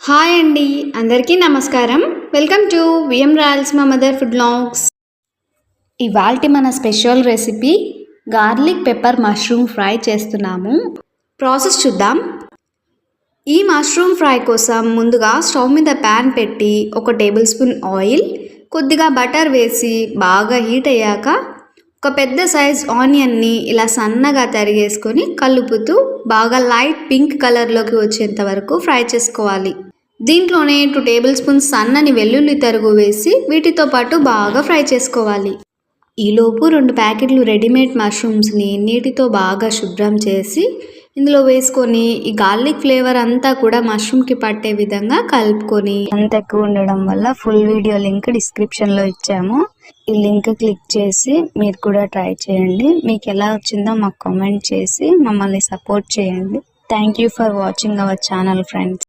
Hi అండి, అందరికీ నమస్కారం. వెల్కమ్ టు విఎం రాయల్స్ మా మదర్ ఫుడ్ బ్లాగ్స్. ఇవాల్టి మన special recipe garlic pepper mushroom fry చేస్తున్నాము. ప్రాసెస్ చూద్దాం. ఈ మష్రూమ్ ఫ్రై కోసం ముందుగా స్టవ్ మీద ప్యాన్ పెట్టి 1 టేబుల్ స్పూన్ ఆయిల్, కొద్దిగా బటర్ వేసి బాగా హీట్ అయ్యాక ఒక పెద్ద సైజ్ ఆనియన్ని ఇలా సన్నగా తరిగేసుకొని కలుపుతూ బాగా లైట్ పింక్ కలర్లోకి వచ్చేంత వరకు ఫ్రై చేసుకోవాలి. దీంట్లోనే 2 టేబుల్ స్పూన్స్ సన్నని వెల్లుల్లి తరుగు వేసి వీటితో పాటు బాగా ఫ్రై చేసుకోవాలి. ఈలోపు 2 ప్యాకెట్లు రెడీమేడ్ మష్రూమ్స్ని నీటితో బాగా శుభ్రం చేసి ఇందులో వేసుకొని ఈ గార్లిక్ ఫ్లేవర్ అంతా కూడా మష్రూమ్కి పట్టే విధంగా కలుపుకొని, అంత ఎక్కువ ఉండడం వల్ల ఫుల్ వీడియో లింక్ డిస్క్రిప్షన్లో ఇచ్చాము. ఈ లింక్ క్లిక్ చేసి మీరు కూడా ట్రై చేయండి. మీకు ఎలా వచ్చిందో మాకు కామెంట్ చేసి మమ్మల్ని సపోర్ట్ చేయండి. Thank you for watching our channel friends.